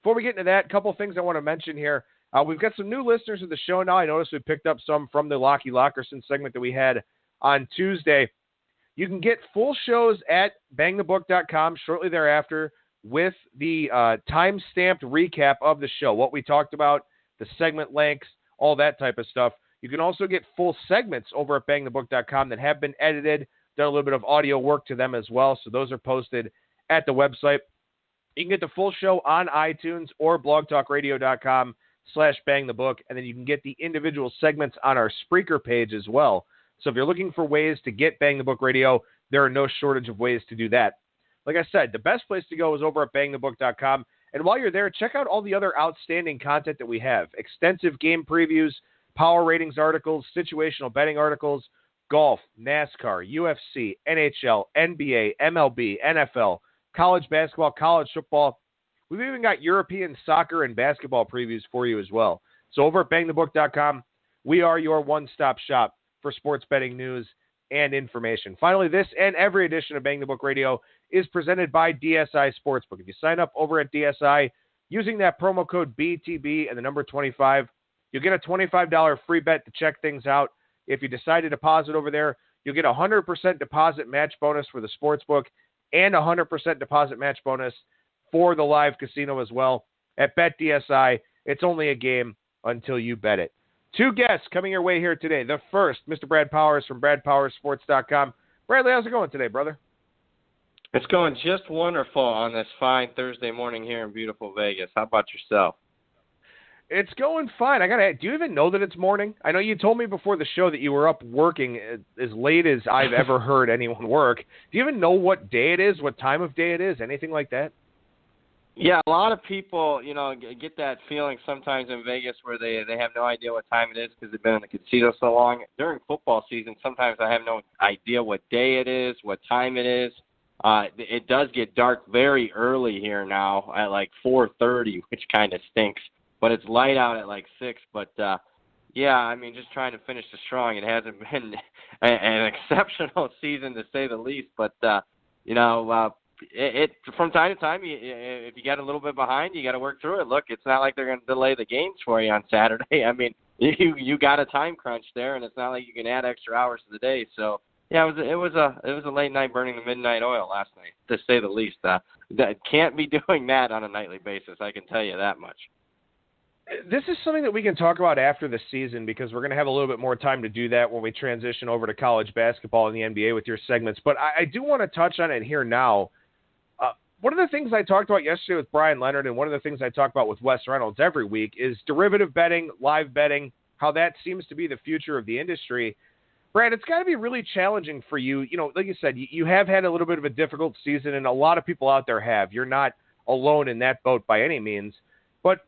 Before we get into that, a couple of things I want to mention here. We've got some new listeners to the show now. I noticed we picked up some from the Lockie Lockerson segment that we had on Tuesday. You can get full shows at BangTheBook.com shortly thereafter with the time-stamped recap of the show, what we talked about, the segment lengths, all that type of stuff. You can also get full segments over at BangTheBook.com that have been edited, done a little bit of audio work to them as well, so those are posted at the website. You can get the full show on iTunes or blogtalkradio.com/bangthebook, and then you can get the individual segments on our Spreaker page as well. So if you're looking for ways to get Bang the Book Radio, there are no shortage of ways to do that. Like I said, the best place to go is over at BangTheBook.com, and while you're there, check out all the other outstanding content that we have. Extensive game previews, power ratings articles, situational betting articles, golf, NASCAR, UFC, NHL, NBA, MLB, NFL, college basketball, college football. We've even got European soccer and basketball previews for you as well. So over at BangTheBook.com, we are your one-stop shop for sports betting news and information. Finally, this and every edition of Bang the Book Radio is presented by DSI Sportsbook. If you sign up over at DSI using that promo code BTB and the number 25, you'll get a $25 free bet to check things out. If you decide to deposit over there, you'll get a 100% deposit match bonus for the sportsbook and a 100% deposit match bonus for the live casino as well. At BetDSI, it's only a game until you bet it. Two guests coming your way here today. The first, Mr. Brad Powers from BradPowersSports.com. Bradley, how's it going today, brother? It's going just wonderful on this fine Thursday morning here in beautiful Vegas. How about yourself? It's going fine. I gotta ask, do you even know that it's morning? I know you told me before the show that you were up working as late as I've ever heard anyone work. Do you even know what day it is, what time of day it is, anything like that? Yeah, a lot of people, get that feeling sometimes in Vegas where they have no idea what time it is because they've been in the casino so long. During football season, sometimes I have no idea what day it is, what time it is. It does get dark very early here now at like 4:30, which kind of stinks. But it's light out at like 6. But, just trying to finish the strong. It hasn't been an exceptional season to say the least. But, it from time to time, if you get a little bit behind, you got to work through it. Look, it's not like they're going to delay the games for you on Saturday. I mean, you got a time crunch there, and it's not like you can add extra hours to the day. So, yeah, it was a late night burning the midnight oil last night, to say the least. That can't be doing that on a nightly basis. I can tell you that much. This is something that we can talk about after the season because we're going to have a little bit more time to do that when we transition over to college basketball and the NBA with your segments. But I do want to touch on it here now. One of the things I talked about yesterday with Brian Leonard and one of the things I talk about with Wes Reynolds every week is derivative betting, live betting, how that seems to be the future of the industry. Brad, it's got to be really challenging for you. Like you said, you have had a little bit of a difficult season, and a lot of people out there have. You're not alone in that boat by any means. But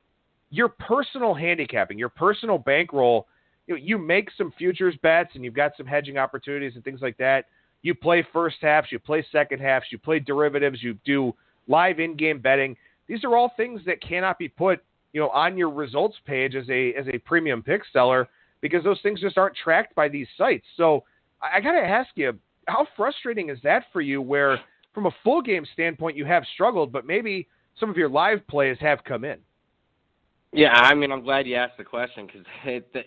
your personal handicapping, your personal bankroll, you make some futures bets, and you've got some hedging opportunities and things like that. You play first halves, you play second halves, you play derivatives, you do live in-game betting. These are all things that cannot be put, on your results page as a premium pick seller because those things just aren't tracked by these sites. So I got to ask you, how frustrating is that for you where from a full game standpoint you have struggled, but maybe some of your live plays have come in? Yeah, I'm glad you asked the question because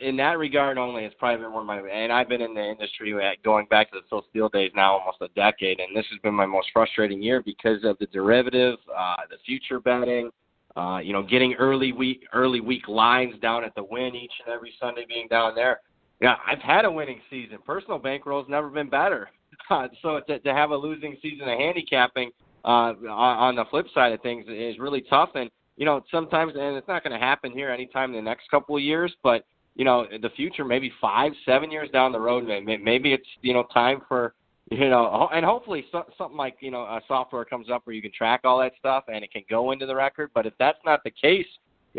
in that regard only, it's probably been one of my – and I've been in the industry going back to the Phil Steele days now almost a decade, and this has been my most frustrating year because of the derivative, the future betting, getting early week lines down at the Wynn each and every Sunday being down there. Yeah, I've had a winning season. Personal bankroll's never been better. So to have a losing season of handicapping on the flip side of things is really tough. And sometimes, and it's not going to happen here anytime in the next couple of years, but, the future, maybe 5-7 years down the road, maybe it's, time for, and hopefully something like, a software comes up where you can track all that stuff and it can go into the record. But if that's not the case,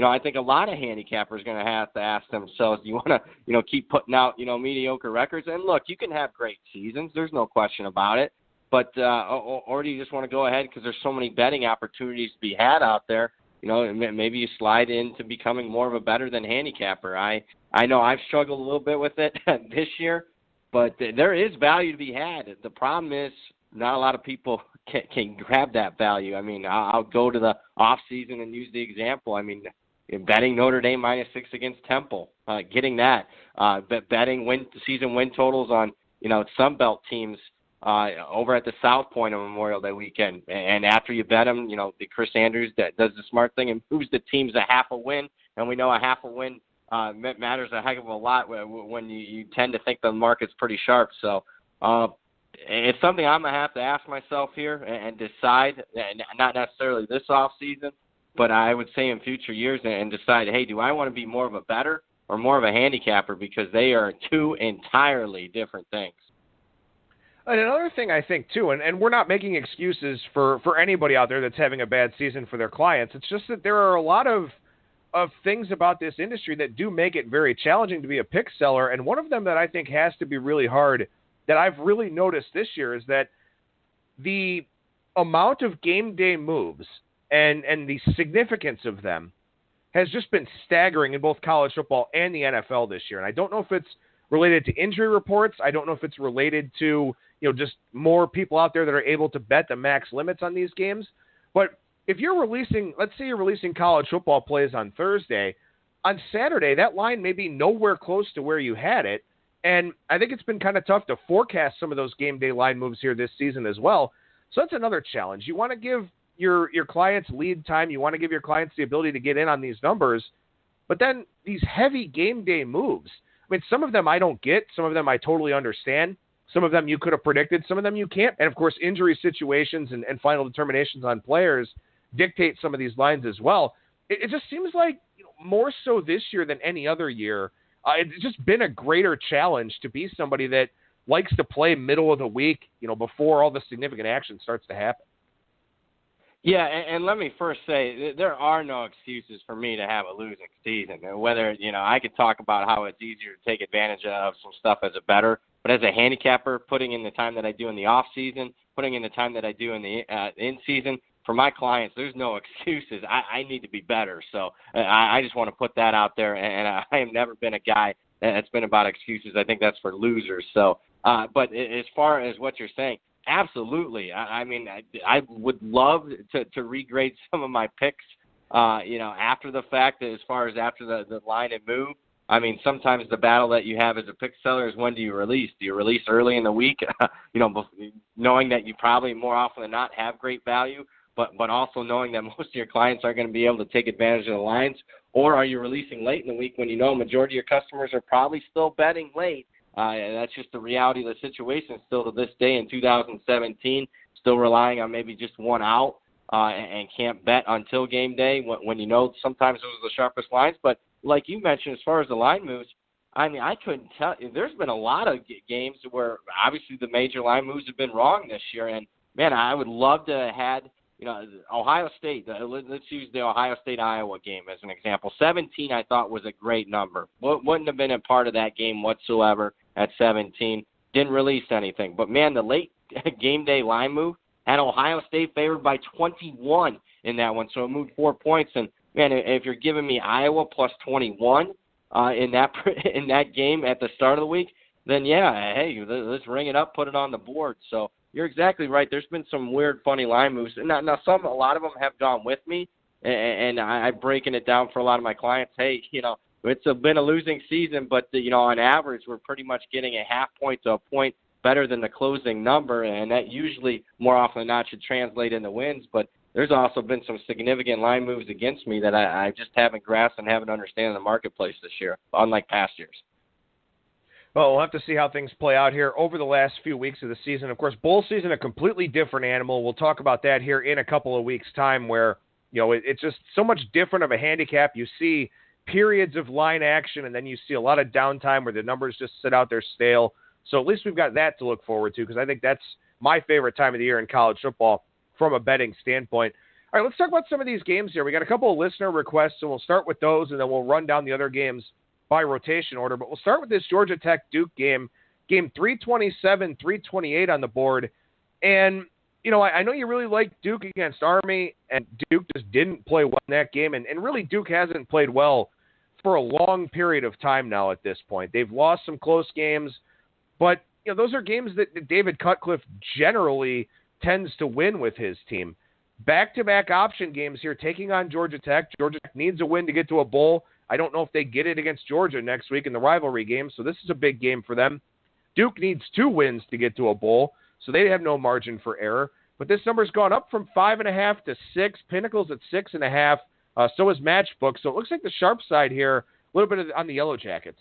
I think a lot of handicappers are going to have to ask themselves, do you want to, keep putting out, mediocre records? And look, you can have great seasons. There's no question about it. But, or do you just want to go ahead because there's so many betting opportunities to be had out there? Maybe you slide into becoming more of a better than handicapper. I know I've struggled a little bit with it this year, but there is value to be had. The problem is not a lot of people can grab that value. I mean, I'll go to the off season and use the example. I mean, betting Notre Dame -6 against Temple, getting that, betting season win totals on Sun Belt teams over at the South Point on Memorial Day weekend, and after you bet them, the Chris Andrews that does the smart thing and moves the teams a half a win, and we know a half a win matters a heck of a lot when you tend to think the market's pretty sharp. So it's something I'm going to have to ask myself here and decide, not necessarily this off season, but I would say in future years, and decide, hey, do I want to be more of a bettor or more of a handicapper, because they are two entirely different things. And another thing I think, too, and we're not making excuses for anybody out there that's having a bad season for their clients. It's just that there are a lot of things about this industry that do make it very challenging to be a pick seller. And one of them that I think has to be really hard that I've really noticed this year is that the amount of game day moves and the significance of them has just been staggering in both college football and the NFL this year. And I don't know if it's related to injury reports. I don't know if it's related to, just more people out there that are able to bet the max limits on these games. But if you're releasing, let's say you're releasing college football plays on Thursday, on Saturday, that line may be nowhere close to where you had it. And I think it's been kind of tough to forecast some of those game day line moves here this season as well. So that's another challenge. You want to give your clients lead time. You want to give your clients the ability to get in on these numbers. But then these heavy game day moves, I mean, some of them I don't get. Some of them I totally understand. Some of them you could have predicted. Some of them you can't. And, of course, injury situations and final determinations on players dictate some of these lines as well. It just seems like more so this year than any other year, it's just been a greater challenge to be somebody that likes to play middle of the week, before all the significant action starts to happen. Yeah, and let me first say, there are no excuses for me to have a losing season. Whether, I could talk about how it's easier to take advantage of some stuff as a bettor, but as a handicapper, putting in the time that I do in the off season, putting in the time that I do in the in season, for my clients, there's no excuses. I need to be better. So I just want to put that out there, and I have never been a guy that's been about excuses. I think that's for losers. So, but as far as what you're saying, absolutely. I mean, I would love to regrade some of my picks, after the fact, as far as after the line and move. I mean, sometimes the battle that you have as a pick seller is, when do you release? Do you release early in the week, knowing that you probably more often than not have great value, but also knowing that most of your clients aren't going to be able to take advantage of the lines? Or are you releasing late in the week when a majority of your customers are probably still betting late? And that's just the reality of the situation still to this day in 2017, still relying on maybe just one out and can't bet until game day when sometimes those are the sharpest lines. But like you mentioned, as far as the line moves, I mean, I couldn't tell. There's been a lot of games where obviously the major line moves have been wrong this year. And, man, I would love to have had, Ohio State. Let's use the Ohio State-Iowa game as an example. 17 I thought was a great number. Wouldn't have been a part of that game whatsoever at 17. Didn't release anything. But, man, the late game day line move had Ohio State favored by 21 in that one. So it moved 4 points. And, man, if you're giving me Iowa plus 21 in that game at the start of the week, then, yeah, hey, let's ring it up, put it on the board. So you're exactly right. There's been some weird, funny line moves. Now, a lot of them have gone with me, and I'm breaking it down for a lot of my clients. Hey, it's been a losing season, but, on average, we're pretty much getting a half point to a point better than the closing number, and that usually, more often than not, should translate into wins. But there's also been some significant line moves against me that I just haven't grasped and haven't understood in the marketplace this year, unlike past years. Well, we'll have to see how things play out here over the last few weeks of the season. Of course, bowl season, a completely different animal. We'll talk about that here in a couple of weeks' time where, it's just so much different of a handicap. You see periods of line action, and then you see a lot of downtime where the numbers just sit out there stale. So at least we've got that to look forward to, because I think that's my favorite time of the year in college football from a betting standpoint. All right, let's talk about some of these games here. We got a couple of listener requests, so we'll start with those, and then we'll run down the other games by rotation order. But we'll start with this Georgia Tech-Duke game 327, 328 on the board. And, I know you really like Duke against Army, and Duke just didn't play well in that game. And really, Duke hasn't played well for a long period of time now at this point. They've lost some close games, but those are games that David Cutcliffe generally tends to win with his team. Back-to-back option games here, taking on Georgia Tech. Georgia Tech needs a win to get to a bowl. I don't know if they get it against Georgia next week in the rivalry game, so this is a big game for them. Duke needs 2 wins to get to a bowl, so they have no margin for error. But this number's gone up from 5.5 to 6. Pinnacle's at 6.5. So is Matchbook. So it looks like the sharp side here, a little bit on the Yellow Jackets.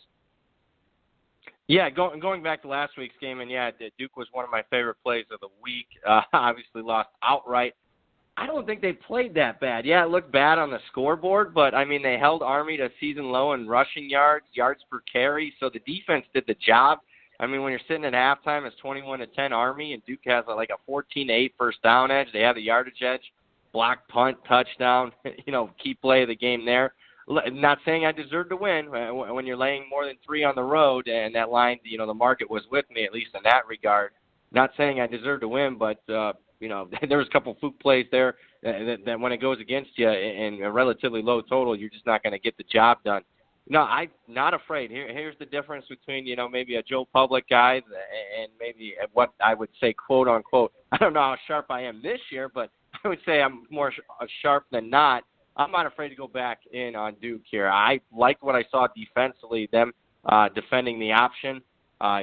Yeah, going back to last week's game, and yeah, Duke was one of my favorite plays of the week. Obviously lost outright. I don't think they played that bad. Yeah, it looked bad on the scoreboard, but, I mean, they held Army to season low in rushing yards per carry, so the defense did the job. I mean, when you're sitting at halftime, it's 21-10 Army, and Duke has like a 14-8 first down edge. They have the yardage edge, block, punt, touchdown, key play of the game there. Not saying I deserve to win when you're laying more than 3 on the road, and that line, the market was with me, at least in that regard. Not saying I deserve to win, but, there was a couple fluke plays there that when it goes against you in a relatively low total, you're just not going to get the job done. No, I'm not afraid. Here's the difference between, maybe a Joe Public guy and maybe what I would say, quote, unquote, I don't know how sharp I am this year, but I would say I'm more sharp than not. I'm not afraid to go back in on Duke here. I liked what I saw defensively, them defending the option.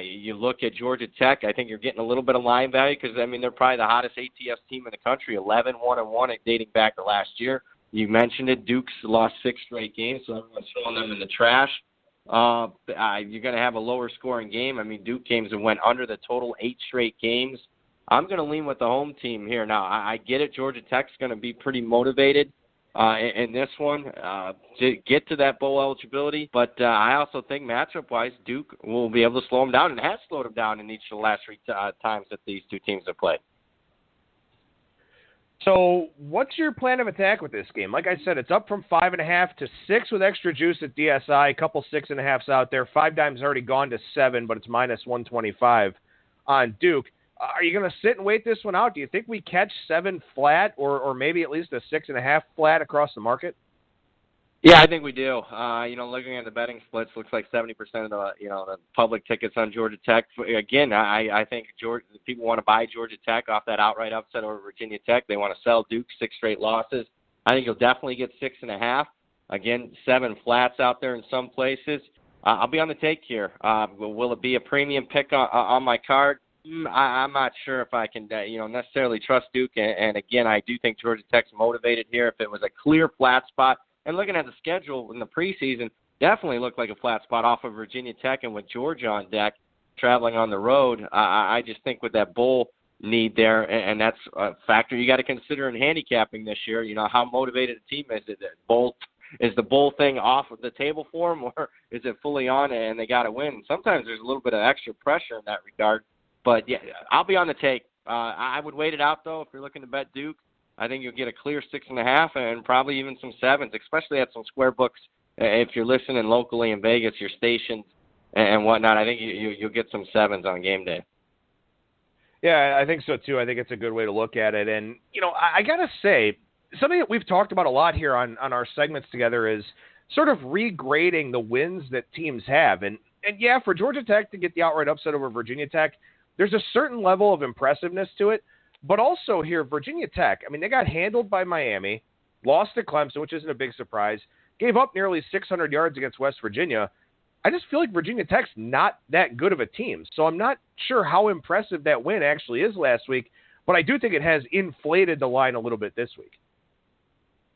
You look at Georgia Tech, I think you're getting a little bit of line value because, they're probably the hottest ATS team in the country, 11-1-1 dating back to last year. You mentioned it. Duke's lost 6 straight games, so everyone's throwing them in the trash. You're going to have a lower scoring game. Duke games that went under the total 8 straight games. I'm going to lean with the home team here. Now, I get it. Georgia Tech's going to be pretty motivated in this one to get to that bowl eligibility. But I also think matchup-wise, Duke will be able to slow them down and has slowed them down in each of the last 3 times that these 2 teams have played. So what's your plan of attack with this game? Like I said, it's up from 5.5 to 6 with extra juice at DSI, a couple 6.5s out there. 5 Dime's already gone to 7, but it's minus 125 on Duke. Are you going to sit and wait this one out? Do you think we catch 7 flat or maybe at least a 6.5 flat across the market? Yeah, I think we do. Looking at the betting splits, looks like 70% of the public tickets on Georgia Tech. Again, I think people want to buy Georgia Tech off that outright upset over Virginia Tech. They want to sell Duke 6 straight losses. I think you'll definitely get 6.5. Again, 7 flats out there in some places. I'll be on the take here. Will it be a premium pick on my card? I'm not sure if I can, necessarily trust Duke. And again, I do think Georgia Tech's motivated here. If it was a clear flat spot, and looking at the schedule in the preseason, definitely looked like a flat spot off of Virginia Tech, and with Georgia on deck, traveling on the road, I just think with that bowl need there, and that's a factor you got to consider in handicapping this year. How motivated a team is it? Is the bowl thing off of the table for them, or is it fully on and they got to win? Sometimes there's a little bit of extra pressure in that regard. But, yeah, I'll be on the take. I would wait it out, though, if you're looking to bet Duke. I think you'll get a clear 6.5 and probably even some 7s, especially at some square books. If you're listening locally in Vegas, your stations and whatnot, I think you'll get some 7s on game day. Yeah, I think so, too. I think it's a good way to look at it. And, I got to say, something that we've talked about a lot here on our segments together is sort of regrading the wins that teams have. And yeah, for Georgia Tech to get the outright upset over Virginia Tech, there's a certain level of impressiveness to it. But also here, Virginia Tech, they got handled by Miami, lost to Clemson, which isn't a big surprise, gave up nearly 600 yards against West Virginia. I just feel like Virginia Tech's not that good of a team. So I'm not sure how impressive that win actually is last week, but I do think it has inflated the line a little bit this week.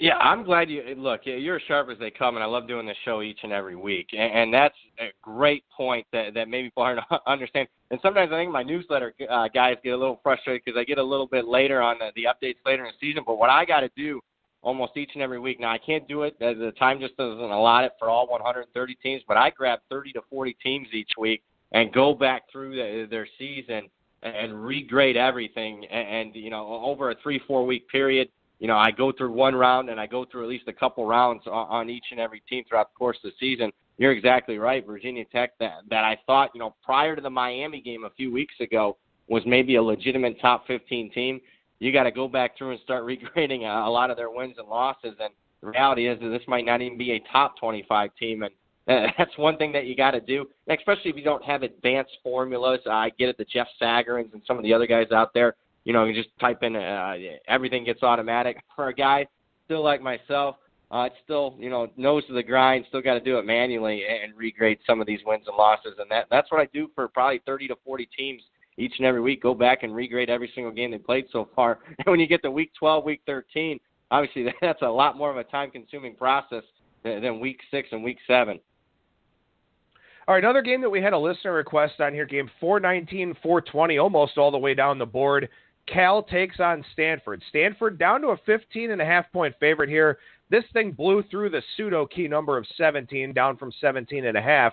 Yeah, I'm glad you're as sharp as they come, and I love doing this show each and every week. And that's a great point that maybe people aren't understand. And sometimes I think my newsletter guys get a little frustrated because I get a little bit later on the updates later in the season. But what I got to do almost each and every week, now I can't do it. The time just doesn't allot it for all 130 teams, but I grab 30 to 40 teams each week and go back through their season and regrade everything. And over a 3-4 week period, I go through one round and I go through at least a couple rounds on each and every team throughout the course of the season. You're exactly right. Virginia Tech, that I thought, prior to the Miami game a few weeks ago, was maybe a legitimate top 15 team. You got to go back through and start regrading a lot of their wins and losses. And the reality is that this might not even be a top 25 team. And That's one thing that you got to do, especially if you don't have advanced formulas. I get it, the Jeff Sagarins and some of the other guys out there, you just type in, everything gets automatic. For a guy still like myself, it's still, nose to the grind, still got to do it manually and regrade some of these wins and losses. And that's what I do for probably 30 to 40 teams each and every week. Go back and regrade every single game they played so far. And when you get to week 12, week 13, obviously that's a lot more of a time-consuming process than week 6 and week 7. All right, another game that we had a listener request on here, game 419-420, almost all the way down the board. Cal takes on Stanford. Stanford down to a 15.5-point favorite here. This thing blew through the pseudo-key number of 17, down from 17.5.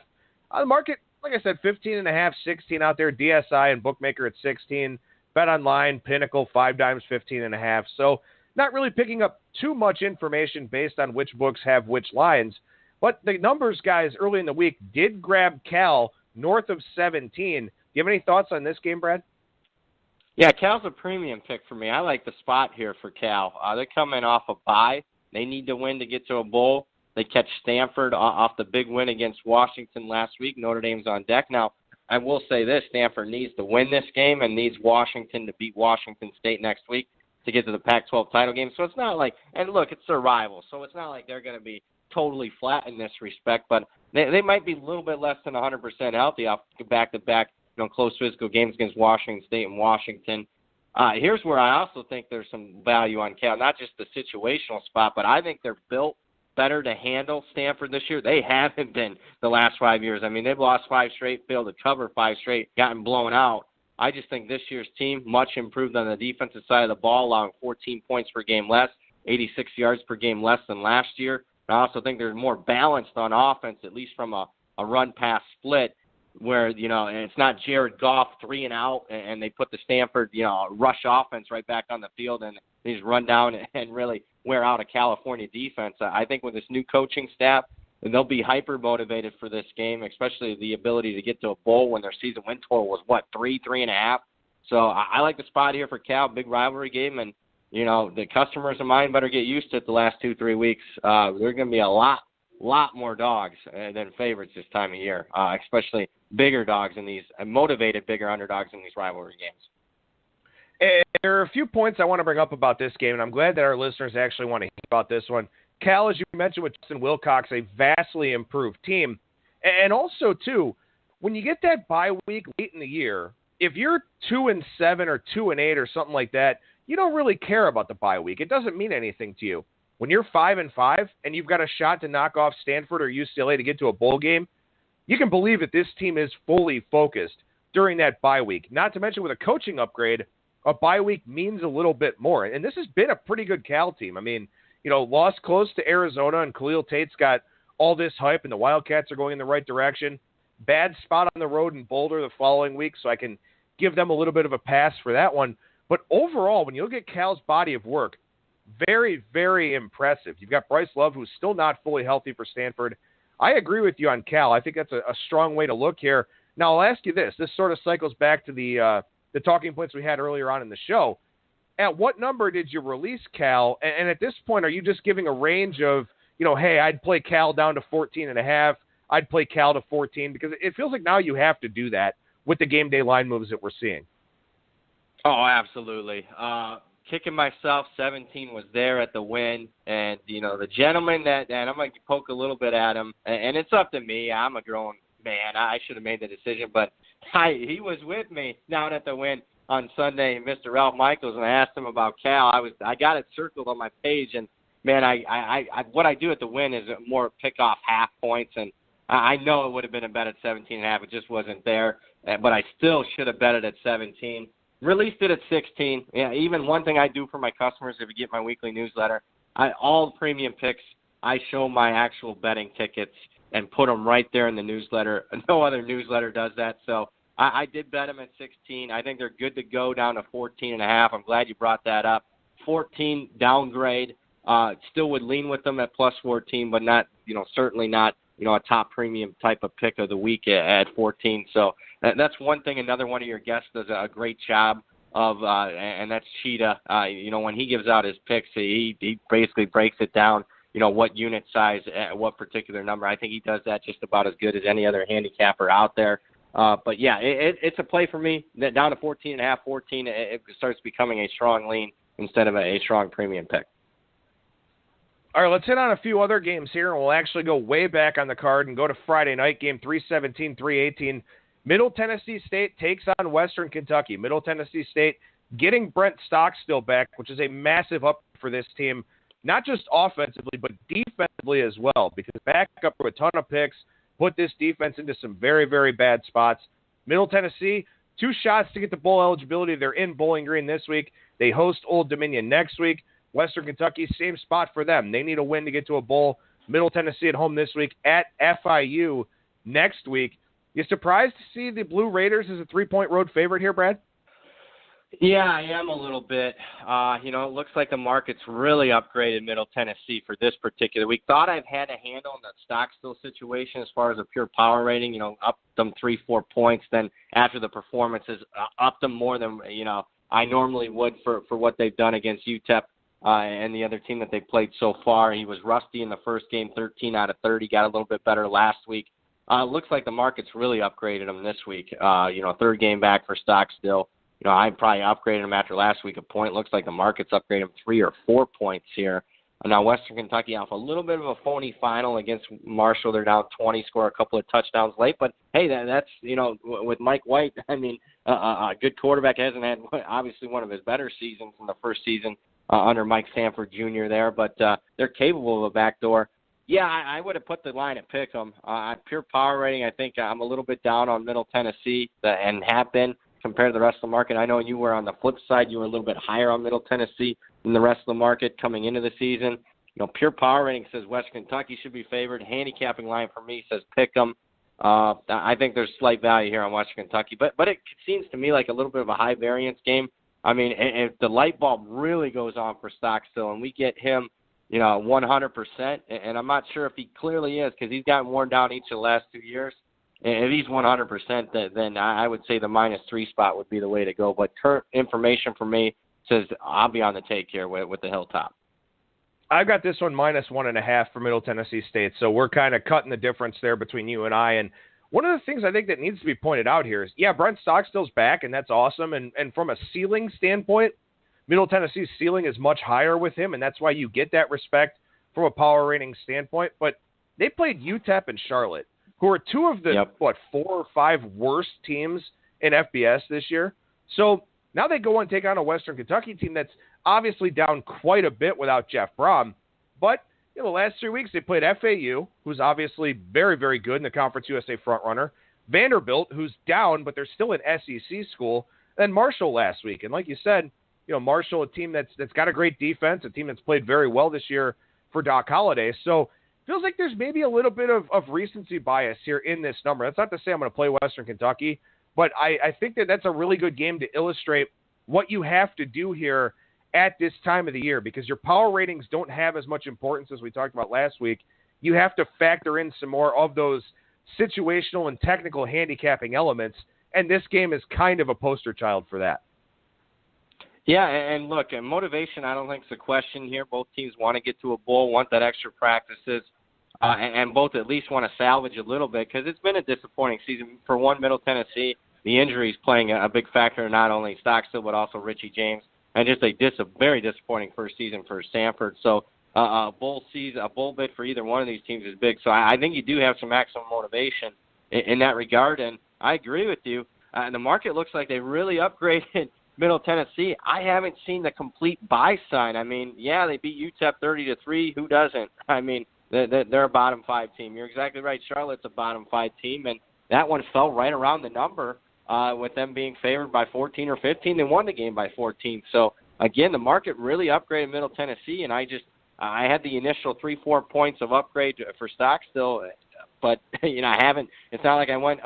On the market, like I said, 15.5, 16 out there. DSI and Bookmaker at 16. Bet Online, Pinnacle, 5 dimes, 15.5. So not really picking up too much information based on which books have which lines. But the numbers, guys, early in the week did grab Cal north of 17. Do you have any thoughts on this game, Brad? Yeah, Cal's a premium pick for me. I like the spot here for Cal. They're coming off a bye. They need to win to get to a bowl. They catch Stanford off the big win against Washington last week. Notre Dame's on deck. Now, I will say this, Stanford needs to win this game and needs Washington to beat Washington State next week to get to the Pac-12 title game. So it's not like, and look, it's their rival, so it's not like they're going to be totally flat in this respect, but they might be a little bit less than 100% healthy off back-to-back, close physical games against Washington State and Washington. Here's where I also think there's some value on Cal, not just the situational spot, but I think they're built better to handle Stanford this year. They haven't been the last 5 years. I mean, they've lost 5 straight, failed to cover 5 straight, gotten blown out. I just think this year's team much improved on the defensive side of the ball, allowing 14 points per game less, 86 yards per game less than last year. I also think they're more balanced on offense, at least from a run-pass split, where, and it's not Jared Goff 3 and out, and they put the Stanford, rush offense right back on the field, and they just run down and really wear out a California defense. I think with this new coaching staff, they'll be hyper-motivated for this game, especially the ability to get to a bowl when their season win total was, 3.5. So I like the spot here for Cal, big rivalry game, and the customers of mine better get used to it the last 2-3 weeks. There are going to be a lot more dogs than favorites this time of year, especially bigger dogs in these, motivated bigger underdogs in these rivalry games. And there are a few points I want to bring up about this game, and I'm glad that our listeners actually want to hear about this one. Cal, as you mentioned with Justin Wilcox, a vastly improved team. And also, too, when you get that bye week late in the year, if you're 2-7 or 2-8 or something like that, you don't really care about the bye week. It doesn't mean anything to you. When you're 5-5 and you've got a shot to knock off Stanford or UCLA to get to a bowl game, you can believe that this team is fully focused during that bye week. Not to mention with a coaching upgrade, a bye week means a little bit more. And this has been a pretty good Cal team. I mean, lost close to Arizona, and Khalil Tate's got all this hype, and the Wildcats are going in the right direction. Bad spot on the road in Boulder the following week, so I can give them a little bit of a pass for that one. But overall, when you look at Cal's body of work, very, very impressive. You've got Bryce Love, who's still not fully healthy for Stanford. I agree with you on Cal. I think that's a strong way to look here. Now, I'll ask you this. This sort of cycles back to the talking points we had earlier on in the show. At what number did you release Cal? And at this point, are you just giving a range of, hey, I'd play Cal down to 14.5. I'd play Cal to 14, because it feels like now you have to do that with the game day line moves that we're seeing. Oh, absolutely. Kicking myself, 17 was there at the win. And, the gentleman and I'm going to poke a little bit at him, and it's up to me. I'm a grown man. I should have made the decision, but he was with me down at the win on Sunday, Mr. Ralph Michaels, and I asked him about Cal. I got it circled on my page, and, man, I what I do at the win is more pick off half points, and I know it would have been a bet at 17.5. It just wasn't there, but I still should have bet it at 17. Released it at 16. Yeah, even one thing I do for my customers, if you get my weekly newsletter, all premium picks, I show my actual betting tickets and put them right there in the newsletter. No other newsletter does that. So I did bet them at 16. I think they're good to go down to 14.5. I'm glad you brought that up. 14 downgrade. Still would lean with them at plus 14, but not, certainly not, a top premium type of pick of the week at 14. So that's one thing. Another one of your guests does a great job of, and that's Cheetah. When he gives out his picks, he basically breaks it down what unit size at what particular number. I think he does that just about as good as any other handicapper out there. But yeah, it's a play for me. Down to 14.5, 14, it starts becoming a strong lean instead of a strong premium pick. All right, let's hit on a few other games here, and we'll actually go way back on the card and go to Friday night, game 317, 318. Middle Tennessee State takes on Western Kentucky. Middle Tennessee State getting Brent Stockstill back, which is a massive up for this team, not just offensively, but defensively as well, because back up to a ton of picks, put this defense into some very, very bad spots. Middle Tennessee, 2 shots to get the bowl eligibility. They're in Bowling Green this week. They host Old Dominion next week. Western Kentucky, same spot for them. They need a win to get to a bowl. Middle Tennessee at home this week, at FIU next week. You surprised to see the Blue Raiders as a 3-point road favorite here, Brad? Yeah, I am a little bit. It looks like the market's really upgraded Middle Tennessee for this particular week. Thought I've had a handle on the Stockstill situation as far as a pure power rating, up them 3-4 points. Then after the performances, up them more than, I normally would for what they've done against UTEP and the other team that they played so far. He was rusty in the first game, 13 out of 30, got a little bit better last week. Looks like the market's really upgraded him this week. Third game back for Stockstill. I probably upgraded him after last week a point. Looks like the market's upgraded him 3 or 4 points here. Now, Western Kentucky off a little bit of a phony final against Marshall. They're down 20, score a couple of touchdowns late. But, hey, that's, with Mike White, a good quarterback. Hasn't had, obviously, one of his better seasons in the first season under Mike Stanford Jr. there. But they're capable of a backdoor. Yeah, I would have put the line at pick 'em. Pure power rating, I think I'm a little bit down on Middle Tennessee and have been compared to the rest of the market. I know you were on the flip side. You were a little bit higher on Middle Tennessee than the rest of the market coming into the season. Pure power rating says Western Kentucky should be favored. Handicapping line for me says pick 'em. I think there's slight value here on Western Kentucky, but it seems to me like a little bit of a high variance game. I mean, if the light bulb really goes on for Stockstill and we get him, 100%, and I'm not sure if he clearly is because he's gotten worn down each of the last 2 years. If he's 100%, then I would say the -3 spot would be the way to go. But current information for me says I'll be on the take here with the Hilltop. I've got this one -1.5 for Middle Tennessee State, so we're kind of cutting the difference there between you and I. And one of the things I think that needs to be pointed out here is, yeah, Brent Stockstill's back, and that's awesome. And from a ceiling standpoint, Middle Tennessee's ceiling is much higher with him, and that's why you get that respect from a power rating standpoint. But they played UTEP and Charlotte, who are 2 of the, 4 or 5 worst teams in FBS this year. So now they go and take on a Western Kentucky team that's obviously down quite a bit without Jeff Brom. But the last 3 weeks they played FAU, who's obviously very, very good in the Conference USA frontrunner, Vanderbilt, who's down, but they're still an SEC school, and Marshall last week. And like you said, Marshall, a team that's got a great defense, a team that's played very well this year for Doc Holliday. So feels like there's maybe a little bit of recency bias here in this number. That's not to say I'm going to play Western Kentucky, but I think that's a really good game to illustrate what you have to do here at this time of the year, because your power ratings don't have as much importance as we talked about last week. You have to factor in some more of those situational and technical handicapping elements, and this game is kind of a poster child for that. Yeah, and look, motivation I don't think is a question here. Both teams want to get to a bowl, want that extra practices, and both at least want to salvage a little bit because it's been a disappointing season. For one, Middle Tennessee, the injuries playing a big factor, not only Stockstill but also Richie James, and just a very disappointing first season for Stanford. So a bowl bid for either one of these teams is big. So I think you do have some maximum motivation in that regard, and I agree with you. The market looks like they really upgraded Middle Tennessee. I haven't seen the complete buy sign. I mean, yeah, they beat UTEP 30-3. Who doesn't? I mean, they're a bottom 5 team. You're exactly right. Charlotte's a bottom 5 team, and that one fell right around the number with them being favored by 14 or 15. They won the game by 14. So, again, the market really upgraded Middle Tennessee, and I had the initial 3-4 points of upgrade for Stockstill, but, I haven't. It's not like I went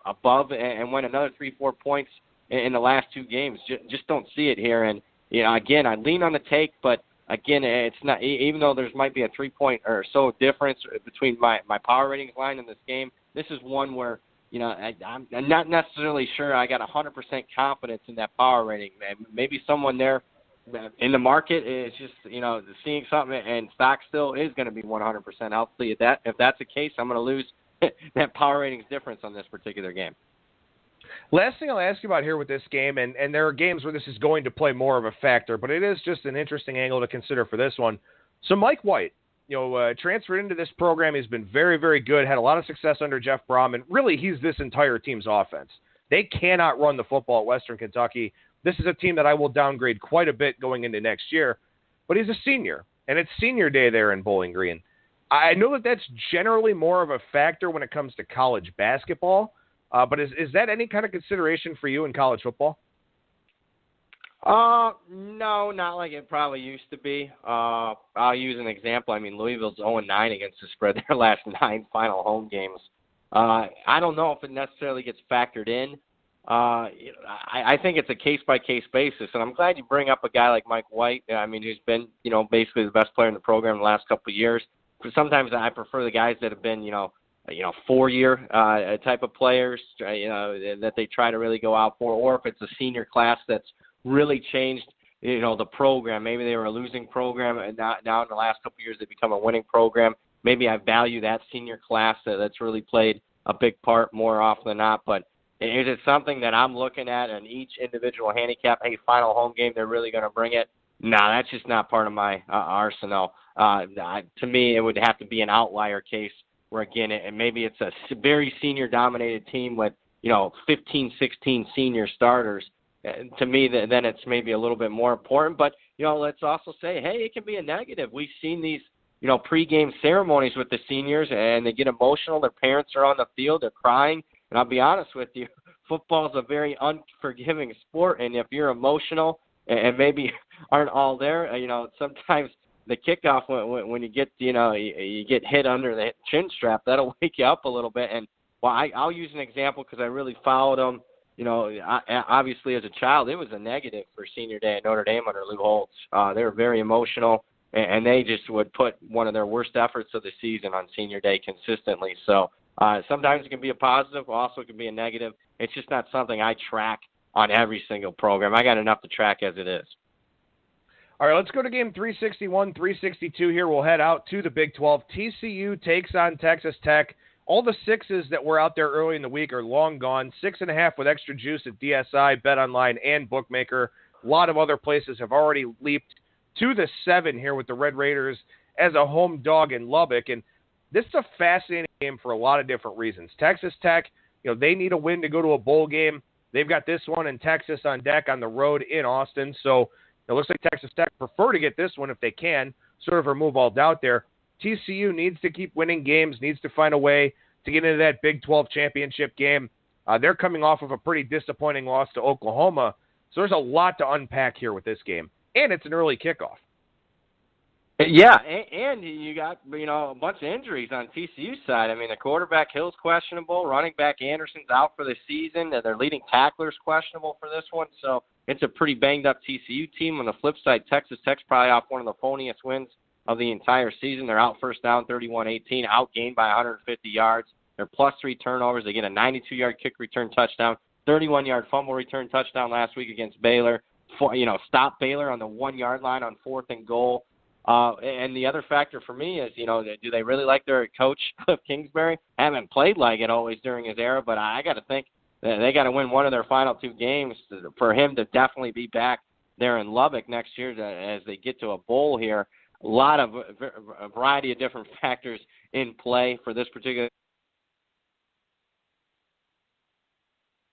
above and went another 3-4 points in the last 2 games. Just don't see it here. And, again, I lean on the take, but, again, it's not, even though there's might be a 3-point or so difference between my power ratings line in this game, this is one where, I'm not necessarily sure I got 100% confidence in that power rating. Maybe someone there in the market, it's just, seeing something, and stock still is going to be 100% healthy. If that's the case, I'm going to lose that power ratings difference on this particular game. Last thing I'll ask you about here with this game, and there are games where this is going to play more of a factor, but it is just an interesting angle to consider for this one. So Mike White, transferred into this program. He's been very, very good, had a lot of success under Jeff Brom, and really he's this entire team's offense. They cannot run the football at Western Kentucky. This is a team that I will downgrade quite a bit going into next year, but he's a senior, and it's senior day there in Bowling Green. I know that that's generally more of a factor when it comes to college basketball, but is that any kind of consideration for you in college football? No, not like it probably used to be. I'll use an example. I mean, Louisville's 0-9 against the spread their last 9 final home games. I don't know if it necessarily gets factored in. I think it's a case-by-case basis, and I'm glad you bring up a guy like Mike White, who's been, basically the best player in the program the last couple of years. But sometimes I prefer the guys that have been, 4-year type of players, that they try to really go out for, or if it's a senior class that's really changed, the program. Maybe they were a losing program, and now in the last couple of years they've become a winning program. Maybe I value that senior class that's really played a big part more often than not. But is it something that I'm looking at in each individual handicap? Hey, final home game, they're really going to bring it? No, that's just not part of my arsenal. To me, it would have to be an outlier case where, again, maybe it's a very senior-dominated team with, 15, 16 senior starters. To me, then it's maybe a little bit more important. But, let's also say, hey, it can be a negative. We've seen these, pregame ceremonies with the seniors, and they get emotional. Their parents are on the field. They're crying. And I'll be honest with you, football is a very unforgiving sport. And if you're emotional and maybe aren't all there, sometimes the kickoff, when you get, you get hit under the chin strap, that'll wake you up a little bit. And, I'll use an example because I really followed them. Obviously as a child, it was a negative for senior day at Notre Dame under Lou Holtz. They were very emotional, and they just would put one of their worst efforts of the season on senior day consistently. So sometimes it can be a positive, also it can be a negative. It's just not something I track on every single program. I got enough to track as it is. All right, let's go to game 361, 362 here. We'll head out to the Big 12. TCU takes on Texas Tech. All the sixes that were out there early in the week are long gone. 6.5 with extra juice at DSI, BetOnline, and Bookmaker. A lot of other places have already leaped to the 7 here with the Red Raiders as a home dog in Lubbock. And this is a fascinating game for a lot of different reasons. Texas Tech, they need a win to go to a bowl game. They've got this one in Texas on deck on the road in Austin. So it looks like Texas Tech prefer to get this one if they can, sort of remove all doubt there. TCU needs to keep winning games, needs to find a way to get into that Big 12 championship game. They're coming off of a pretty disappointing loss to Oklahoma. So there's a lot to unpack here with this game. And it's an early kickoff. Yeah, and you got, a bunch of injuries on TCU's side. The quarterback Hill's questionable. Running back Anderson's out for the season. Their leading tackler's questionable for this one. So it's a pretty banged-up TCU team. On the flip side, Texas Tech's probably off one of the phoniest wins of the entire season. They're out first down 31-18, outgained by 150 yards. They're plus 3 turnovers. They get a 92-yard kick return touchdown, 31-yard fumble return touchdown last week against Baylor. Stop Baylor on the 1-yard line on 4th and goal. And the other factor for me is, do they really like their coach, Cliff Kingsbury? Haven't played like it always during his era, but I got to think that they got to win one of their final 2 games for him to definitely be back there in Lubbock next year as they get to a bowl here. A lot of a variety of different factors in play for this particular.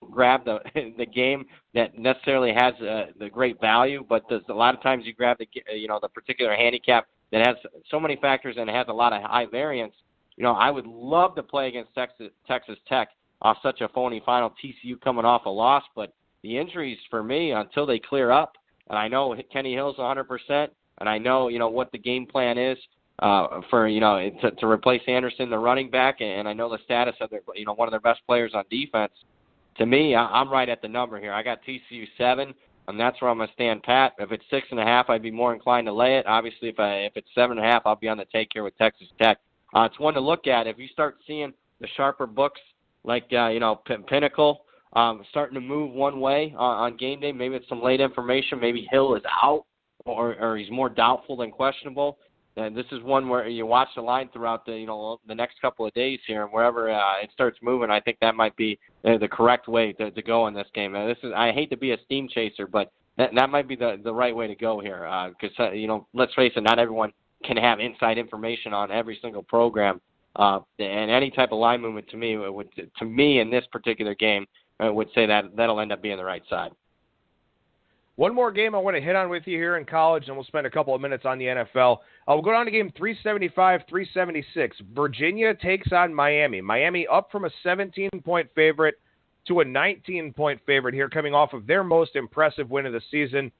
Grab the game that necessarily has the great value, but there's a lot of times you grab the particular handicap that has so many factors and has a lot of high variance. I would love to play against Texas Tech off such a phony final. TCU coming off a loss, but the injuries for me until they clear up, and I know Kenny Hill's 100%. And I know, what the game plan is for, to replace Anderson, the running back, and I know the status of their, one of their best players on defense. To me, I'm right at the number here. I got TCU 7, and that's where I'm going to stand pat. If it's 6.5, I'd be more inclined to lay it. Obviously, if it's 7.5, I'll be on the take here with Texas Tech. It's one to look at. If you start seeing the sharper books like, Pinnacle starting to move one way on game day, maybe it's some late information. Maybe Hill is out. or he's more doubtful than questionable. And this is one where you watch the line throughout the next couple of days here, and wherever it starts moving, I think that might be the correct way to go in this game. And I hate to be a steam chaser, but that might be the right way to go here. Because let's face it, not everyone can have inside information on every single program. And any type of line movement to me in this particular game would say that'll end up being the right side. One more game I want to hit on with you here in college, and we'll spend a couple of minutes on the NFL. We'll go down to game 375-376. Virginia takes on Miami. Miami up from a 17-point favorite to a 19-point favorite here, coming off of their most impressive win of the season.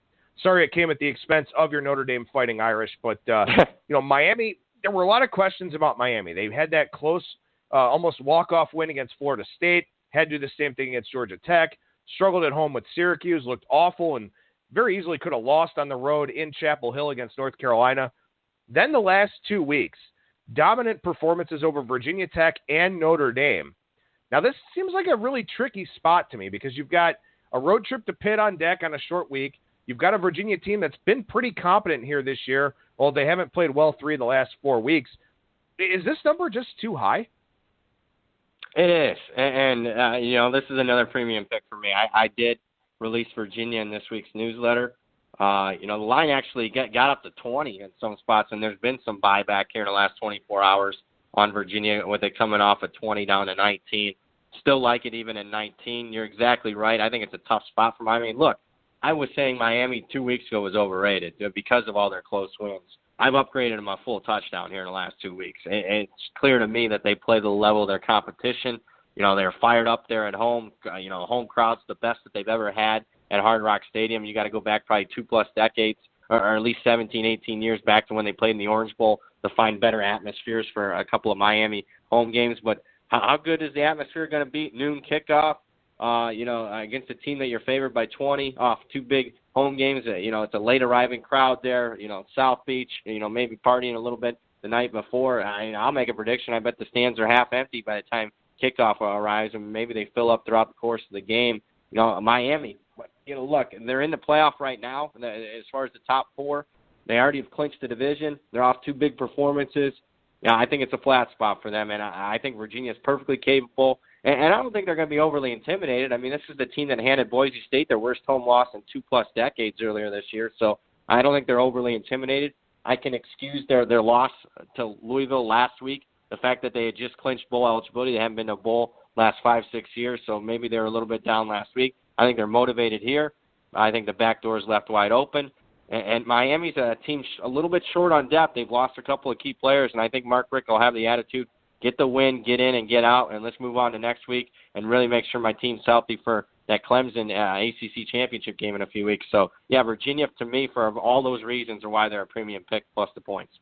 Sorry it came at the expense of your Notre Dame Fighting Irish, but Miami, there were a lot of questions about Miami. They had that close, almost walk-off win against Florida State, had to do the same thing against Georgia Tech, struggled at home with Syracuse, looked awful, and very easily could have lost on the road in Chapel Hill against North Carolina. Then the last 2 weeks, dominant performances over Virginia Tech and Notre Dame. Now, this seems like a really tricky spot to me because you've got a road trip to Pitt on deck on a short week. You've got a Virginia team that's been pretty competent here this year, although they haven't played well 3 of the last 4 weeks. Is this number just too high? It is. And this is another premium pick for me. I did release Virginia in this week's newsletter. The line actually got up to 20 in some spots, and there's been some buyback here in the last 24 hours on Virginia with it coming off at 20 down to 19. Still like it even at 19. You're exactly right. I think it's a tough spot for Miami. Look, I was saying Miami 2 weeks ago was overrated because of all their close wins. I've upgraded them a full touchdown here in the last 2 weeks. It's clear to me that they play the level of their competition. They're fired up there at home. Home crowd's the best that they've ever had at Hard Rock Stadium. You got to go back probably 2+ decades, or at least 17, 18 years back to when they played in the Orange Bowl to find better atmospheres for a couple of Miami home games. But how good is the atmosphere going to be? Noon kickoff, against a team that you're favored by 20 off 2 big home games. It's a late arriving crowd there. South Beach, maybe partying a little bit the night before. I'll make a prediction. I bet the stands are half empty by the time kickoff arrives, and maybe they fill up throughout the course of the game. Miami, look, they're in the playoff right now. As far as the top 4, they already have clinched the division. They're off 2 big performances. I think it's a flat spot for them, and I think Virginia is perfectly capable. And I don't think they're going to be overly intimidated. This is the team that handed Boise State their worst home loss in 2+ decades earlier this year, so I don't think they're overly intimidated. I can excuse their loss to Louisville last week. The fact that they had just clinched bowl eligibility, they haven't been to a bowl last 5-6 years, so maybe they were a little bit down last week. I think they're motivated here. I think the back door is left wide open. And Miami's a team a little bit short on depth. They've lost a couple of key players, and I think Mark Richt will have the attitude, get the win, get in and get out, and let's move on to next week and really make sure my team's healthy for that Clemson ACC championship game in a few weeks. So, yeah, Virginia, to me, for all those reasons, are why they're a premium pick plus the points.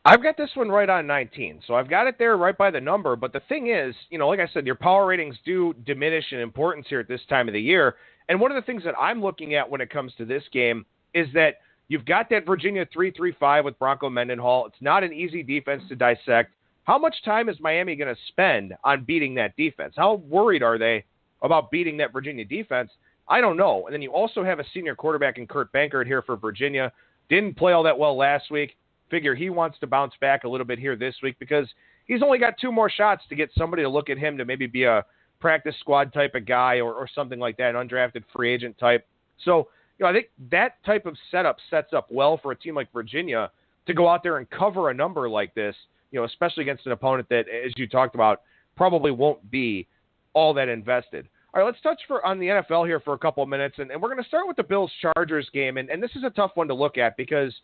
I've got this one right on 19, so I've got it there right by the number. But the thing is, like I said, your power ratings do diminish in importance here at this time of the year. And one of the things that I'm looking at when it comes to this game is that you've got that Virginia 3-3-5 with Bronco Mendenhall. It's not an easy defense to dissect. How much time is Miami going to spend on beating that defense? How worried are they about beating that Virginia defense? I don't know. And then you also have a senior quarterback in Kurt Bankert here for Virginia. Didn't play all that well last week. Figure he wants to bounce back a little bit here this week because he's only got 2 more shots to get somebody to look at him to maybe be a practice squad type of guy or something like that, an undrafted free agent type. So, I think that type of setup sets up well for a team like Virginia to go out there and cover a number like this, especially against an opponent that, as you talked about, probably won't be all that invested. All right, let's touch on the NFL here for a couple of minutes, and we're going to start with the Bills-Chargers game, and this is a tough one to look at because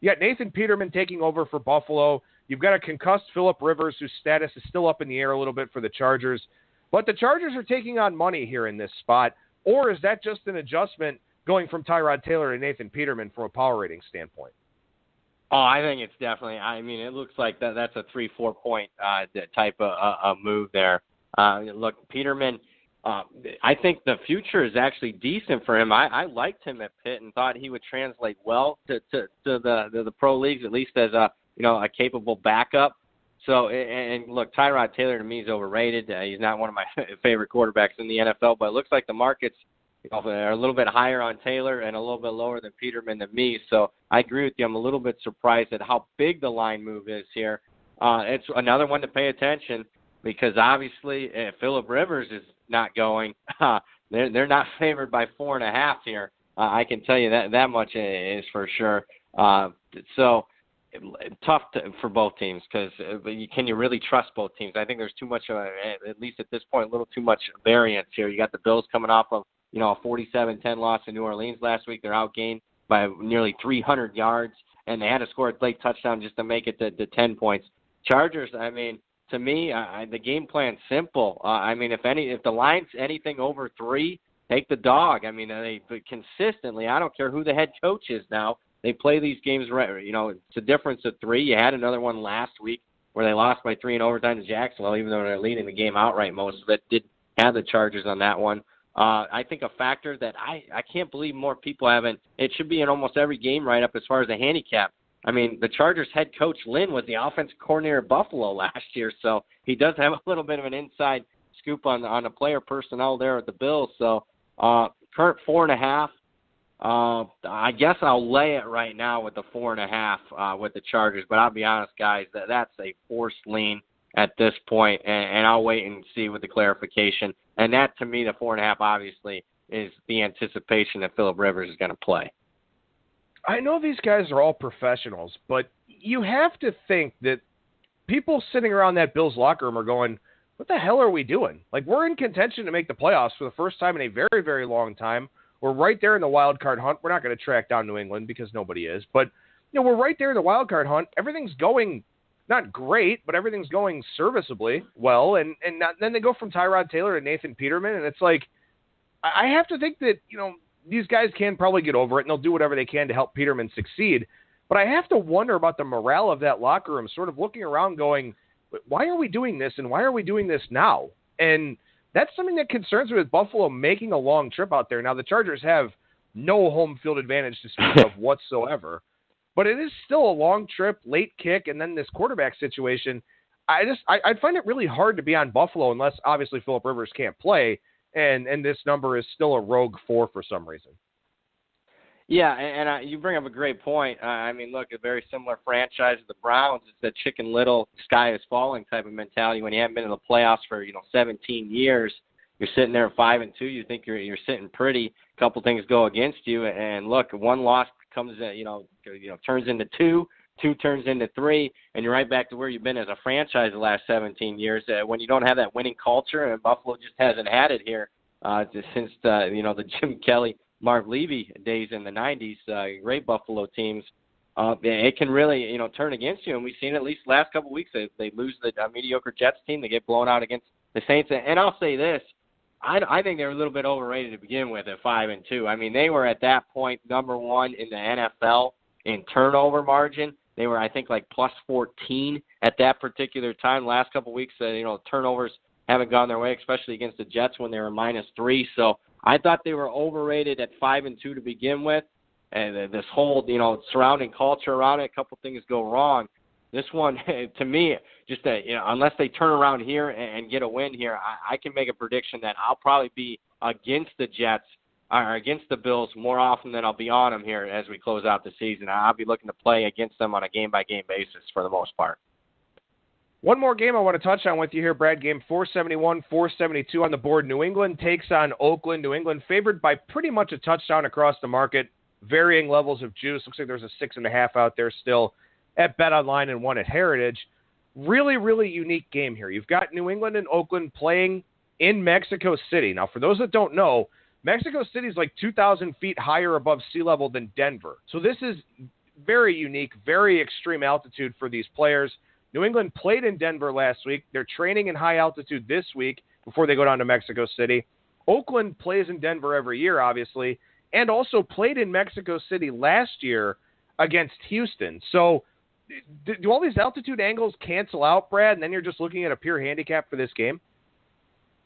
you got Nathan Peterman taking over for Buffalo. You've got a concussed Phillip Rivers, whose status is still up in the air a little bit for the Chargers. But the Chargers are taking on money here in this spot, or is that just an adjustment going from Tyrod Taylor to Nathan Peterman from a power rating standpoint? Oh, I think it's definitely. It looks like that's a 3-4 point type of move there. Look, Peterman. I think the future is actually decent for him. I liked him at Pitt and thought he would translate well to the pro leagues, at least as a capable backup. So, and look, Tyrod Taylor to me is overrated. He's not one of my favorite quarterbacks in the NFL, but it looks like the market's are a little bit higher on Taylor and a little bit lower than Peterman than me. So I agree with you. I'm a little bit surprised at how big the line move is here. It's another one to pay attention because obviously if Phillip Rivers is not going, they're not favored by 4.5 here. I can tell you that much is for sure. So tough for both teams because can you really trust both teams? I think there's too much, at least at this point, a little too much variance here. You got the Bills coming off of a 47-10 loss in New Orleans last week. They're outgained by nearly 300 yards, and they had to score a late touchdown just to make it to 10 points. Chargers, I mean, to me, the game plan's simple. If the line's anything over 3, take the dog. I mean, they consistently, I don't care who the head coach is now, they play these games right. It's a difference of 3. You had another one last week where they lost by 3 in overtime to Jacksonville, even though they're leading the game outright most of it. Did have the Chargers on that one. I think a factor that I can't believe more people haven't, it should be in almost every game right up as far as the handicap. I mean, the Chargers head coach Lynn was the offensive coordinator at Buffalo last year, so he does have a little bit of an inside scoop on the player personnel there at the Bills. So current 4.5. I guess I'll lay it right now with the 4.5 with the Chargers, but I'll be honest, guys, that's a forced lean at this point, and I'll wait and see with the clarification. And that, to me, the 4.5 obviously is the anticipation that Phillip Rivers is going to play. I know these guys are all professionals, but you have to think that people sitting around that Bills locker room are going, what the hell are we doing? Like, we're in contention to make the playoffs for the first time in a very, very long time. We're right there in the wild card hunt. We're not going to track down New England because nobody is. But, we're right there in the wild card hunt. Everything's going not great, but everything's going serviceably well. And then they go from Tyrod Taylor to Nathan Peterman. And it's like, I have to think that, these guys can probably get over it, and they'll do whatever they can to help Peterman succeed. But I have to wonder about the morale of that locker room, sort of looking around going, why are we doing this, and why are we doing this now? And that's something that concerns me with Buffalo making a long trip out there. Now, the Chargers have no home field advantage to speak of whatsoever, but it is still a long trip, late kick, and then this quarterback situation. I'd find it really hard to be on Buffalo unless, obviously, Phillip Rivers can't play, and this number is still a rogue 4 for some reason. Yeah, and you bring up a great point. Look, a very similar franchise to the Browns. It's that Chicken Little, sky is falling type of mentality. When you haven't been in the playoffs for 17 years, you're sitting there at 5-2. You think you're sitting pretty. A couple things go against you, and look, one loss comes, turns into 2. 2 turns into 3, and you're right back to where you've been as a franchise the last 17 years. When you don't have that winning culture, and Buffalo just hasn't had it here since the Jim Kelly, Marv Levy days in the 90s, great Buffalo teams. It can really turn against you, and we've seen at least the last couple of weeks they lose the mediocre Jets team, they get blown out against the Saints. And I'll say this, I think they're a little bit overrated to begin with at 5-2. I mean, they were at that point number 1 in the NFL in turnover margin. They were, I think, like plus 14 at that particular time. Last couple of weeks, turnovers haven't gone their way, especially against the Jets when they were -3. So I thought they were overrated at 5-2 to begin with. And this whole, surrounding culture around it, a couple things go wrong. This one, to me, just unless they turn around here and get a win here, I can make a prediction that I'll probably be against the Jets or against the Bills more often than I'll be on them here as we close out the season. I'll be looking to play against them on a game-by-game basis for the most part. One more game I want to touch on with you here, Brad. Game 471, 472 on the board. New England takes on Oakland. New England favored by pretty much a touchdown across the market. Varying levels of juice. Looks like there's a 6.5 out there still at BetOnline and 1 at Heritage. Really, really unique game here. You've got New England and Oakland playing in Mexico City. Now, for those that don't know, Mexico City is like 2,000 feet higher above sea level than Denver. So this is very unique, very extreme altitude for these players. New England played in Denver last week. They're training in high altitude this week before they go down to Mexico City. Oakland plays in Denver every year, obviously, and also played in Mexico City last year against Houston. So do all these altitude angles cancel out, Brad, and then you're just looking at a pure handicap for this game?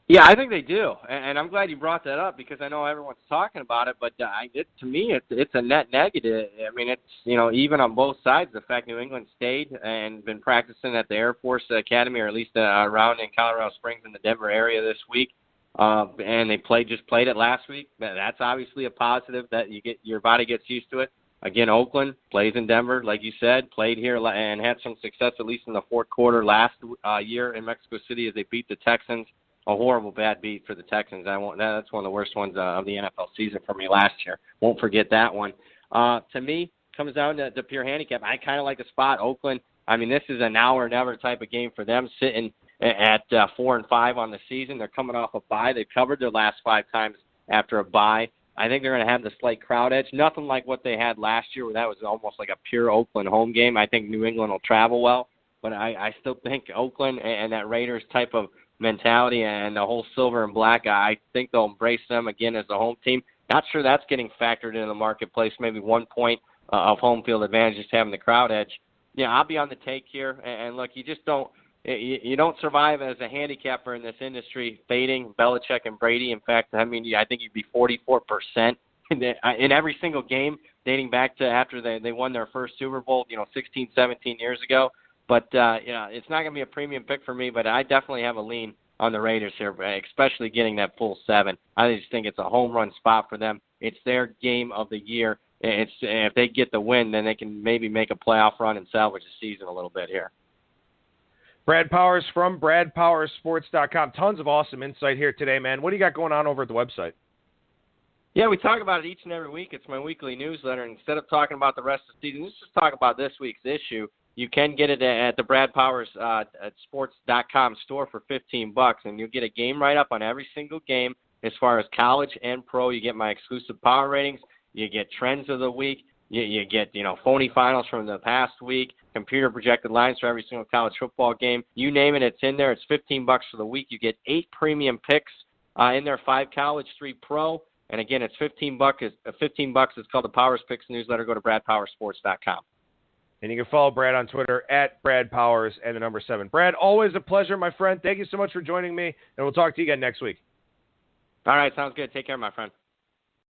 Yeah, I think they do, and I'm glad you brought that up because I know everyone's talking about it, but to me, it's a net negative. I mean, it's, even on both sides, the fact New England stayed and been practicing at the Air Force Academy, or at least around in Colorado Springs in the Denver area this week. and they just played it last week. That's obviously a positive that your body gets used to it. Again, Oakland plays in Denver, like you said, played here and had some success, at least in the fourth quarter last year in Mexico City as they beat the Texans. A horrible bad beat for the Texans. That's one of the worst ones of the NFL season for me last year. Won't forget that one. To me, comes down to pure handicap. I kind of like the spot. Oakland, I mean, this is a now or never type of game for them, sitting at 4-5 on the season. They're coming off a bye. They've covered their last 5 times after a bye. I think they're going to have the slight crowd edge. Nothing like what they had last year where that was almost like a pure Oakland home game. I think New England will travel well, but I still think Oakland and that Raiders type of mentality and the whole silver and black, I think they'll embrace them again as a home team. Not sure that's getting factored into the marketplace. Maybe 1 point of home field advantage, just having the crowd edge. Yeah, I'll be on the take here. And look, you just don't. You don't survive as a handicapper in this industry fading Belichick and Brady. In fact, I think you'd be 44% in every single game dating back to after they won their first Super Bowl, 16, 17 years ago. But, it's not going to be a premium pick for me, but I definitely have a lean on the Raiders here, especially getting that full 7. I just think it's a home run spot for them. It's their game of the year. If they get the win, then they can maybe make a playoff run and salvage the season a little bit here. Brad Powers from BradPowersSports.com. Tons of awesome insight here today, man. What do you got going on over at the website? Yeah, we talk about it each and every week. It's my weekly newsletter. Instead of talking about the rest of the season, let's just talk about this week's issue. You can get it at the Brad Powers at Sports.com store for $15, and you'll get a game write-up on every single game as far as college and pro. You get my exclusive power ratings. You get trends of the week. You get, phony finals from the past week, computer projected lines for every single college football game. You name it, it's in there. It's $15 for the week. You get 8 premium picks in there, 5 college, 3 pro. And again, it's $15. $15. It's called the Powers Picks newsletter. Go to BradPowersSports.com. And you can follow Brad on Twitter at Brad Powers and the number 7. Brad, always a pleasure, my friend. Thank you so much for joining me, and we'll talk to you again next week. All right, sounds good. Take care, my friend.